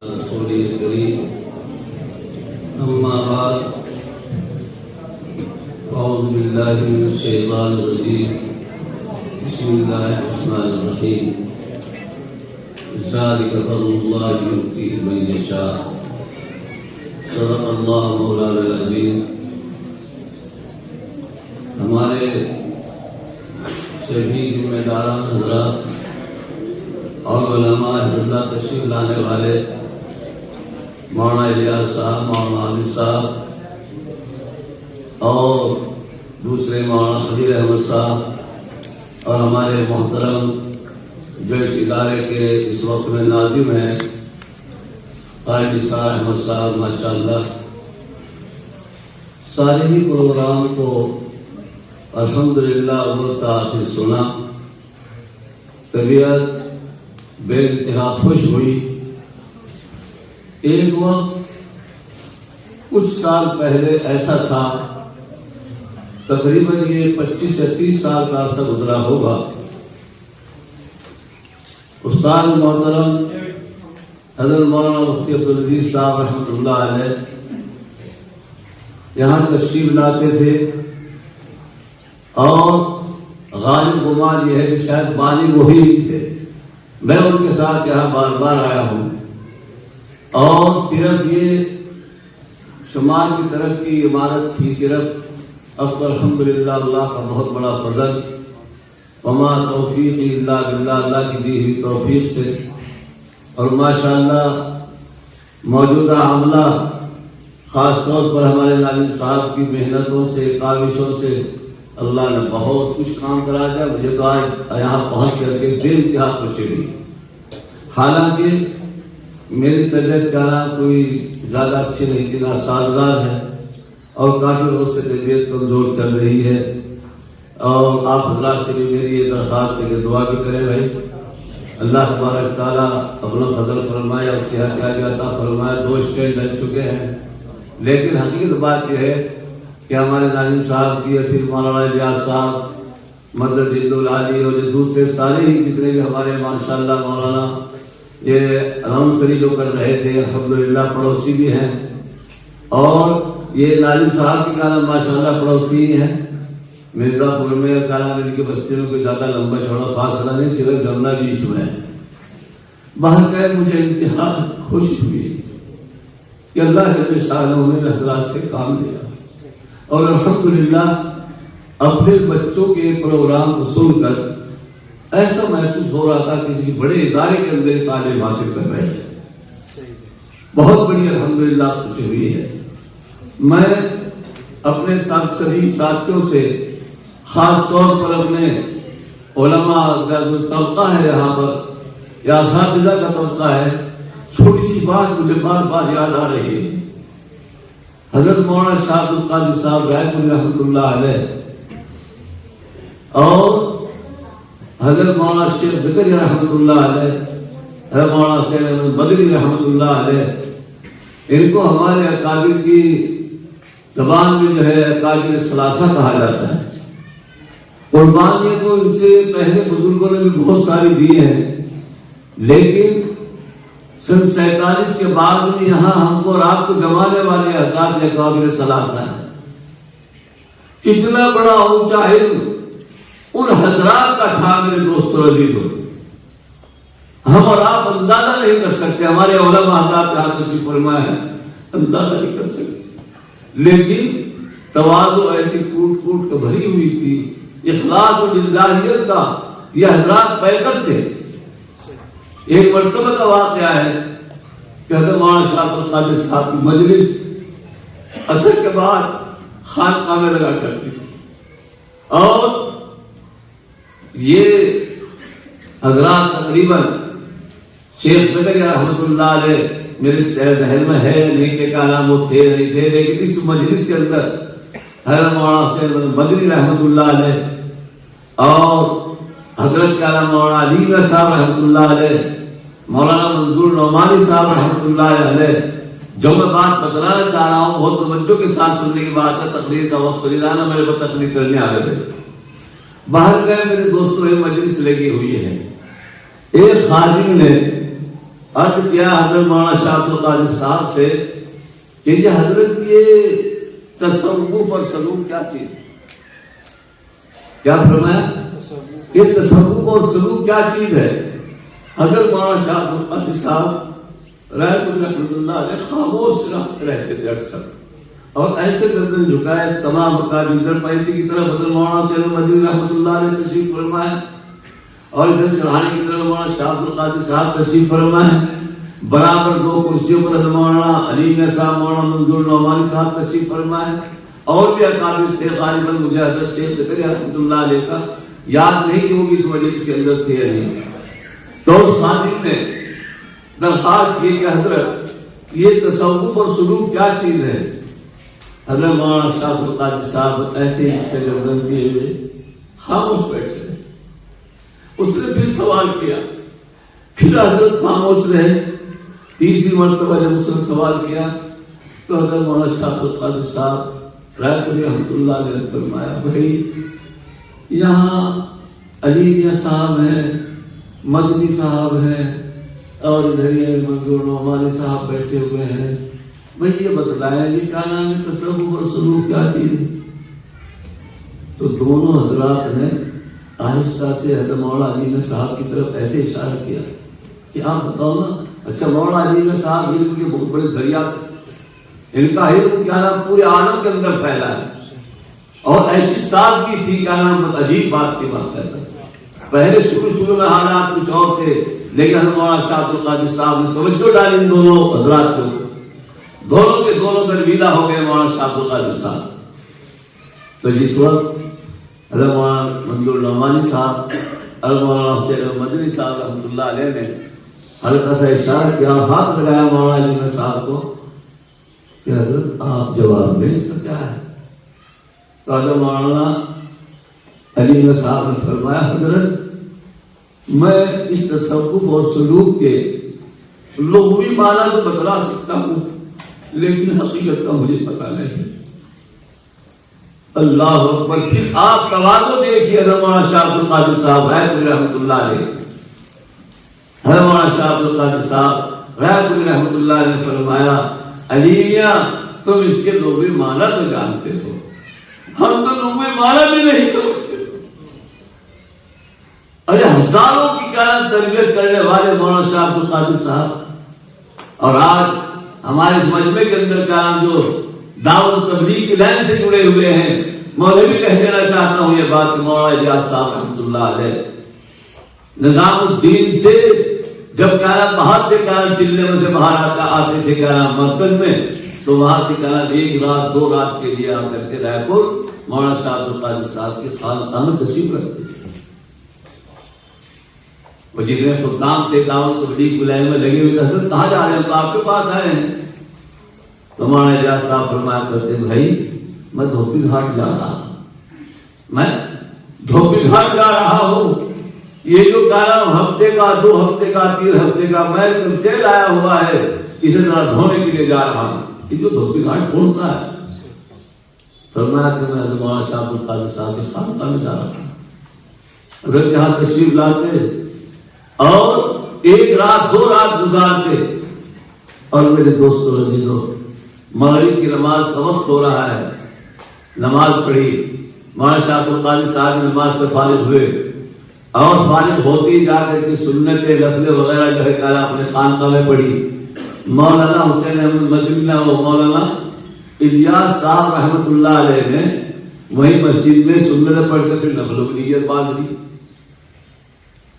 رسول الكريم أما بعد أعوذ بالله من الشيطان الرجيم بسم الله الرحمن الرحيم ذلك فضل الله يؤتيه من يشاء صدق الله مولانا العظيم. ہمارے سبھی ذمہ داران حضرات اور علماء اللہ تشریف لانے والے مولانا الیاس صاحب، مولانا عامر صاحب اور دوسرے مولانا خلیل احمد صاحب اور ہمارے محترم جو اس ادارے کے اس وقت میں ناظم ہیں قائد نثار احمد صاحب، ماشاءاللہ سارے ہی پروگرام کو الحمدللہ اول تا آخر سنا. طبیعت بے انتہا خوش ہوئی. ایک وقت کچھ سال پہلے ایسا تھا، تقریباً یہ 25 سے 30 سال کا عرصہ گزرا ہوگا. استاد محترم حضرت مولانا مفتی عبدالعزیز صاحب رحمۃ اللہ علیہ یہاں تشریف لاتے تھے اور غالب گمان یہ ہے کہ شاید بانی وہی تھے. میں ان کے ساتھ یہاں بار بار آیا ہوں اور صرف یہ شمال کی طرف کی عمارت تھی صرف. اب تو الحمدللہ اللہ کا بہت بڑا فضل، وما توفیق الا باللہ، اللہ کی دی ہوئی توفیق سے. اور ماشاءاللہ موجودہ عملہ خاص طور پر ہمارے ناظم صاحب کی محنتوں سے، کاوشوں سے اللہ نے بہت کچھ کام کرا دیا. مجھے تو آج یہاں پہنچ کر کے بے انتہا خوشی ہوئی. حالانکہ میری طبیعت کا کوئی زیادہ اچھی نہیں تھی، ناسازگار ہے اور کافی روز سے طبیعت کمزور چل رہی ہے. اور آپ حضرات سے بھی میری یہ درخواست ہے کہ دعا بھی کریں بھائی. اللہ تبارک تعالیٰ اپنا فضل فرمائے اور صحت عطا فرمائے. 2 اسٹینڈ ڈل چکے ہیں، لیکن حقیقت بات یہ ہے کہ ہمارے ناظم صاحب کی اور پھر مولانا الیاس صاحب، مدد العالی اور دوسرے سارے ہی جتنے بھی ہمارے ماشاءاللہ مولانا یہ رام سری جو کر رہے تھے الحمدللہ پڑوسی بھی ہیں. اور یہ ناظم صاحب کی کالم ماشاءاللہ پڑوسی ہی ہیں. مرزا پور میں کالم ان کی بستی میں کوئی زیادہ لمبا چوڑا فاصلہ نہیں، صرف جمنا بیچ میں ہے. باہر گئے مجھے انتہا خوشی ہوئی کہ اللہ کے شاہ نے حضرات سے کام لیا اور الحمدللہ اپنے بچوں کے پروگرام کو سن کر ایسا محسوس ہو رہا تھا کسی بڑے ادارے کے اندر تعلیم حاصل کر رہے ہیں. بہت بڑی الحمدللہ خوشی ہوئی ہے. میں اپنے سبھی ساتھیوں سے خاص طور پر اپنے علماء کا جو طبقہ ہے یہاں پر یا اساتذہ کا طبقہ ہے، چھوٹی سی بات مجھے بار بار یاد آ رہی ہے. حضرت مولانا شاہ عبد القادر صاحب رائے پور رحمۃ اللہ علیہ اور حضرت مولانا شیخ زکریا رحمۃ اللہ علیہ، حضرت مولانا شیخ احمد بدری رحمۃ اللہ علیہ، ان کو ہمارے اکابر کی زبان میں جو ہے اکابر ثلاثہ کہا جاتا ہے. قربانیاں تو ان سے پہلے بزرگوں نے بھی بہت ساری دی ہیں، لیکن سن 47 کے بعد بھی یہاں ہم کو اور آپ کو جمانے والے حضرات اکابر ثلاثہ ہیں. کتنا بڑا اونچا علم ان حضرات کا تھا میرے دوستو عزیزو، ہم اور آپ اندازہ نہیں کر سکتے. ہمارے علماء حضرات یہاں تشریف فرمائے ہیں، اندازہ نہیں کر سکتے. لیکن تواضع ایسی کوٹ کوٹ کے بھری ہوئی تھی، اخلاص و للہیت کا یہ حضرات پیکر تھے. ایک مرتبہ کا واقعہ ہے کہ حضرت مولانا شاہ عبد القادر صاحب کی مجلس عصر کے بعد خانقاہ میں لگا کرتی تھی اور یہ حضرات تقریباً شیخ زکریا رحمۃ اللہ علیہ میرے ذہن میں ہے نہیں کہ کیا نام وہ تھے نہیں تھے، لیکن اس مجلس کے اندر حضرت مولانا شیخ بدری رحمۃ اللہ علیہ اور حضرت کیا نام مولانا علی صاحب رحمۃ اللہ علیہ، مولانا منظور نعمانی صاحب رحمۃ اللہ علیہ. جو میں بات بتلانا چاہ رہا ہوں بہت توجہ کے ساتھ سننے کی بات ہے. تقریر کا وقت لانا میرے کو تقریر کرنے آ گئے. باہر گئے میرے دوستوں یہ مجلس لگی ہوئی ہے. ایک خادم نے عرض کیا حضرت مولانا شاہ عبد القادر صاحب سے کہ یہ حضرت یہ تصوف اور سلوک کیا چیز ہے؟ کیا فرمایا؟ یہ تصوف اور سلوک کیا چیز ہے؟ حضرت مولانا شاہ عبد القادر صاحب رحمۃ اللہ علیہ خاموش رہتے تھے اکثر، اور ایسے گردن جھکائے تمام مقابل پیتی کی طرف حضرت مولانا چہر مدنی رحمۃ اللہ علیہ تشریف فرمائے، اور ادھر چڑھانے کی طرف مولانا شاہ عبد القادر صاحب تشریف فرمائے، برابر دو کرسیوں پر مولانا علی میاں صاحب مولانا منظور نعمانی صاحب تشریف فرمائے، اور بھی اکابر تھے، غالباً مجھے حضرت شیخ زکریا رحمۃ اللہ علیہ کا یاد نہیں کہ وہ بھی اس مجلس کے اندر تھے یا نہیں۔ تو اس خادم نے درخواست کی کہ حضرت یہ تصوف اور سلوک کیا چیز ہے؟ حضرت مولانا شاہ عبد القادر صاحب ایسے ہی گردن کیے ہوئے خاموش بیٹھے رہے۔ اس نے پھر سوال کیا، پھر حضرت خاموش رہے۔ تیسری مرتبہ جب اس نے سوال کیا تو حضرت مولانا شاہ عبد القادر صاحب رحمۃ اللہ علیہ نے فرمایا، بھائی یہاں علی میاں صاحب ہیں، مدنی صاحب ہیں، اور ادھر یہ منظور نعمانی صاحب بیٹھے ہوئے ہیں، بھائی یہ بتلایا یہ کیا نام ہے تصوف اور سلوک کیا چیز ہے؟ تو دونوں حضرات نے آہستہ سے حضرت مولانا علی میاں صاحب کی طرف ایسے اشارہ کیا کہ آپ بتاؤ نا۔ اچھا، مولانا علی میاں صاحب علم کے بہت بڑے دریا، ان کا علم کیا نام پورے عالم کے اندر پھیلا ہے، اور ایسی سادگی تھی کیا نام عجیب بات کی بات کرتا ہے۔ پہلے شروع میں حالات کچھ اور تھے، لیکن حضرت مولانا شاہ عبد القادر صاحب نے توجہ ڈالی ان دونوں حضرات کو، دونوں کے دونوں گرویدہ ہو گئے مولانا شاہ عبد القادر صاحب۔ تو جس وقت حضرت مولانا منظور نعمانی صاحب اور مولانا حسین مدنی صاحب رحمۃ اللہ علیہ نے ہلکا سا اشارہ کیا، ہاتھ لگایا مولانا علی میاں صاحب کو کہ حضرت آپ جواب دیں اس کا کیا ہے؟ تو حضرت مولانا علی میاں صاحب نے فرمایا، حضرت میں اس تصوف اور سلوک کے لغوی معنی تو بتلا سکتا ہوں، لیکن حقیقت کا مجھے پتہ نہیں۔ اللہ اکبر! پھر آپ تواضع دیکھیے حضرت مولانا شاہ عبد القادر صاحب رحمۃ اللہ علیہ، حضرت مولانا شاہ عبد القادر صاحب رحمۃ اللہ علیہ نے فرمایا، علی میاں تم اس کے لغوی معنی تو جانتے ہو، ہم تو لغوی معنی بھی نہیں سمجھتے۔ ارے ہزاروں کی تربیت کرنے والے مولانا شاہ عبد القادر صاحب، اور آج ہمارے اس مجمع کے اندر کا جو دعوت و تبلیغ کی لائن سے جڑے ہوئے ہیں، میں بھی کہہ دینا چاہتا ہوں یہ بات کہ مولانا الیاس صاحب رحمۃ اللہ علیہ نظام الدین سے جب باہر سے چلنے میں سے باہر آتے تھے مرکز میں، تو وہاں سے ایک رات دو رات کے لیے آ کر کے رائے پور مولانا شاہ عبد القادر صاحب کی خانقاہ میں تشریف رکھتے تھے۔ وہ جتنے خدام تھے دعوت تبلیغ کی لائن میں لگے ہوئے، حضرت کہاں جا رہے ہیں؟ تو آپ کے پاس آئے ہیں۔ تو مولانا الیاس صاحب فرمایا کرتے، بھائی میں دھوبی گھاٹ جا رہا ہوں، میں دھوبی گھاٹ جا رہا ہوں، یہ جو ہفتے کا 2 ہفتے کا 3 ہفتے کا میں تیل آیا ہوا ہے، اسے ذرا دھونے کے لیے جا رہا ہوں۔ یہ جو دھوبی گھاٹ کون سا ہے؟ فرمایا کہ میں حضرت مولانا شاہ عبد القادر صاحب کے خانقاہ میں جا رہا ہوں۔ اگر یہاں تشریف لاتے اور 1 رات 2 رات گزارتے، اور میرے دوستوں عزیزوں مغرب کی نماز کا وقت ہو رہا ہے، نماز پڑھی، مولانا شاہ عبد القادر صاحب نماز سے فارغ ہوئے، اور فارغ ہوتی جا کر کے سنت لفظ وغیرہ جو ہے اپنے خانقاہ میں پڑھی۔ مولانا حسین احمد مدنی و مولانا الیاس صاحب رحمۃ اللہ علیہ نے وہی مسجد میں سنت پڑھ کر پھر نفل و نیت باندھ لی،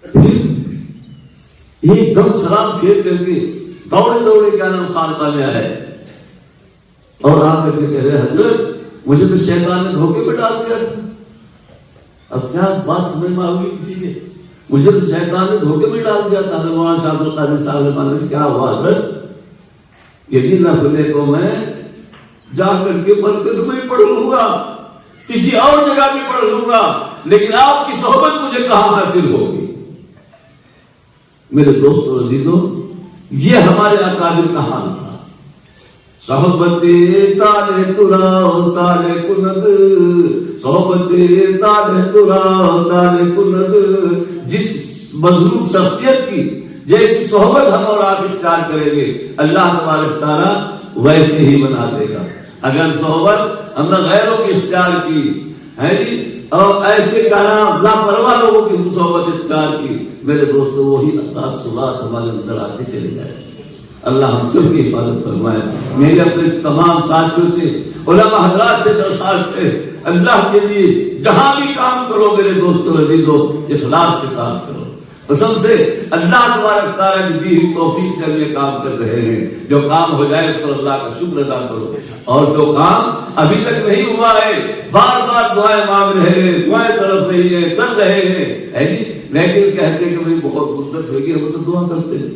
پھر ایک دم سلام پھیر کر کے دوڑے کیا نام خانقاہ میں آئے، اور آ کر کے کہہ رہے، حضرت مجھے تو شیطان نے دھوکے میں ڈال دیا تھا۔ اب کیا بات سمجھ میں آؤگی کسی کے؟ مجھے تو شیطان نے دھوکے میں ڈال دیا تھا۔ مولانا شاہ عبد القادر صاحب نے معلوم کیا ہوا، حضرت یہ نفلیں تو میں جا کر کے مرکز میں ہی پڑھ لوں گا، کسی اور جگہ بھی پڑھ لوں گا، لیکن آپ کی صحبت مجھے کہاں حاصل ہوگی؟ میرے دوستوں عزیزوں، یہ ہمارے اکابر کا حال تھا۔ صحبت صالح ترا صالح کند، صحبت صالح ترا صالح کند، جس مظلوم شخصیت کی جیسی صحبت ہم اور آپ اختیار کریں گے اللہ تبارک تعالیٰ ویسے ہی بنا دے گا. اگر صحبت ہم نے غیروں کی اختیار کی ہے اور ایسے کلام لاپرواہ لوگوں کی صحبت اختیار کی، میرے دوستو وہی تعصبات ہمارے اندر آتے چلے جائے. اللہ ہم سب کی حفاظت فرمائے. میرے اپنے تمام ساتھیوں سے علماء حضرات سے درخواست ہے، اللہ کے لیے جہاں بھی کام کرو میرے دوستو عزیزو اخلاص کے ساتھ کرو. قسم سے اللہ تبارک تعالیٰ کی دی ہوئی توفیق سے ہم یہ کام کر رہے ہیں. جو کام ہو جائے اس پر اللہ کا شکر ادا کرو، اور جو کام ابھی تک نہیں ہوا ہے بار بار دعائیں مانگ رہے ہیں، دعائیں تڑپ رہی ہیں، کر رہے ہیں لیکن کہتے کہ بھائی بہت مدت ہوگی ہم تو دعا کرتے ہیں.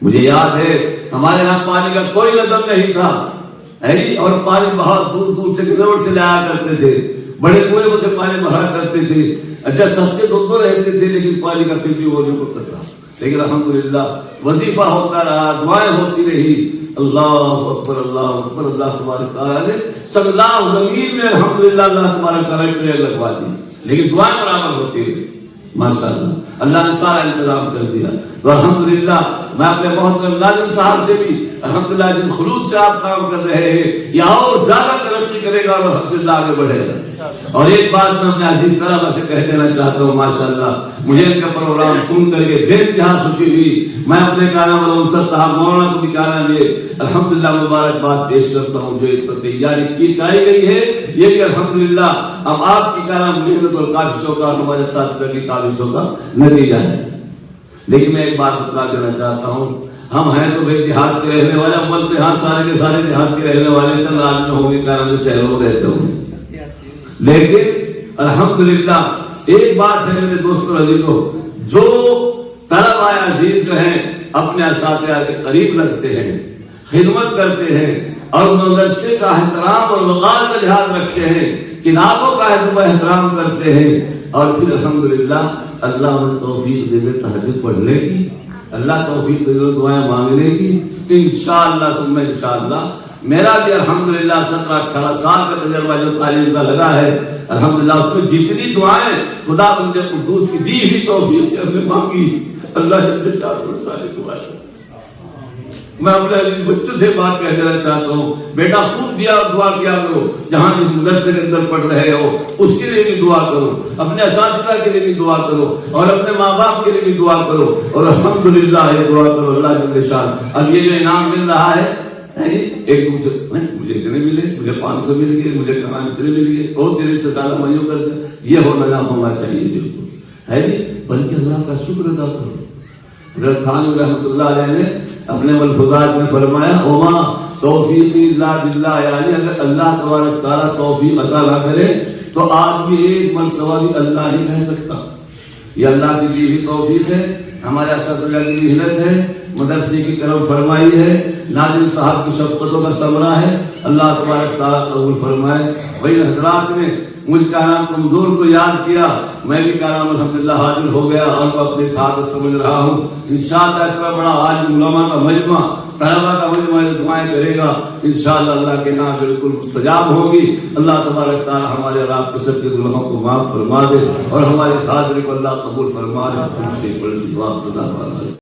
مجھے یاد ہے ہمارے یہاں پانی کا کوئی نظم نہیں تھا اور پانی بہت دور دور سے کلومیٹر سے لایا کرتے تھے، بڑے کنویں سے پانی بھرا کرتے تھے. اچھا سب کے دو رہتے تھے لیکن پانی کا پھر بھی وہ نہیں ہوتا تھا. لیکن الحمدللہ وظیفہ ہوتا رہا، دعائیں ہوتی رہی. اللہ اکبر اللہ اکبر. اللہ تبارک تعالیٰ نے سگلا زمین میں الحمدللہ اللہ تبارک تعالیٰ نے لگوا دی، لیکن دعائیں برابر ہوتی رہی. ماشاءاللہ اللہ نے سارا انتظام کر دیا. تو الحمدللہ میں اپنے محترم ناظم صاحب سے بھی الحمدللہ جس خلوص سے آپ کام کر رہے ہیں یہ اور زیادہ ترقی کرے گا اور الحمدللہ آگے بڑھے گا. اور ایک بات میں اپنے عزیز طلبہ سے کہہ دینا چاہتا ہوں، ماشاءاللہ مجھے ان کا پروگرام سن کر کے بے انتہا خوشی ہوئی. میں اپنے کانا منصر صاحب مولانا کو بھی کہنا لیے الحمدللہ مبارکباد پیش کرتا ہوں. جو اس تیاری کی کرائی گئی ہے یہ بھی الحمدللہ اب آپ کی کہنا محنت اور کاوشوں کا اور ہمارے ساتھ کی کاوشوں کا نتیجہ ہے. لیکن میں ایک بات بتا دینا چاہتا ہوں، ہم ہیں تو بھائی دیہات کے رہنے والے، ہم بولتے ہاں سارے کے سارے دیہات کے رہنے والے، چند آدمی ہوں گے کہنا جو شہروں میں رہتے ہوں گے. لیکن الحمدللہ ایک بات ہے میرے دوستوں عزیزوں، جو طلبہ عزیز جو ہیں اپنے اساتذہ کے قریب لگتے ہیں، خدمت کرتے ہیں اور مدرسے کا احترام اور وقار کا لحاظ رکھتے ہیں، کتابوں کا احترام کرتے ہیں، اور پھر الحمدللہ اللہ ہمیں توفیق دے دے تہجد پڑھنے کی، اللہ توفیق دے دے دعائیں مانگنے کی. انشاءاللہ ثم انشاءاللہ میرا بھی الحمدللہ 17-18 سال کا تجربہ جو تعلیم کا لگا ہے الحمدللہ اس میں جتنی دعائیں خدا بندے قدوس کی دی ہوئی توفیق سے ہم نے مانگی اللہ جل شانہ ساری دعائیں. میں اپنے عزیز بچوں سے بات کہہ دینا چاہتا ہوں، بیٹا خوب دیا اور دعا کیا کرو، جہاں جس مدرسے کے اندر پڑھ رہے ہو اس کے لیے بھی دعا کرو، اپنے اساتذہ کے لیے بھی دعا کرو اور اپنے ماں باپ کے لیے بھی دعا کرو. اور الحمدللہ یہ دعا کرو اللہ جل شانہ. اب یہ جو انعام مل رہا ہے ایک دوسرے مجھے اتنے ملے، مجھے 500 مل گئے، مجھے کہاں اتنے مل گئے، اور تیرے سے زیادہ مایوں کر دے، یہ ہونا چاہیے بالکل ہے بلکہ اللہ کا شکر ادا کرو. حضرت تھانوی رحمۃ اللہ علیہ نے اپنے ملفوظات میں فرمایا وما توفیقی الا باللہ، یعنی اگر اللہ تبارک تعالیٰ توفیق عطا نہ کرے تو آدمی ایک مرتبہ بھی اللہ ہی کہہ سکتا. یہ اللہ کی دی ہوئی توفیق ہے، ہمارے اساتذہ کی محنت ہے، مدرسے کی کرم فرمائی ہے، ناظم صاحب کی شفقتوں کا ثمرہ ہے. اللہ تبارک تعالیٰ قبول فرمائے. وہی حضرات نے مجھ کا نام کمزور کو یاد کیا، میں بھی کا نام الحمدللہ حاضر ہو گیا اور میں اپنے ساتھ سمجھ رہا ہوں. انشاءاللہ اتنا بڑا آج علماء کا مجمع، طلبہ کا مجمع دعائیں کرے گا انشاءاللہ اللہ کے نام بالکل مستجاب ہوگی. اللہ تبارک تعالیٰ ہمارے اور آپ کے سب کے گناہوں کو معاف فرما دے اور ہمارے حاضری کو اللہ قبول فرما دے.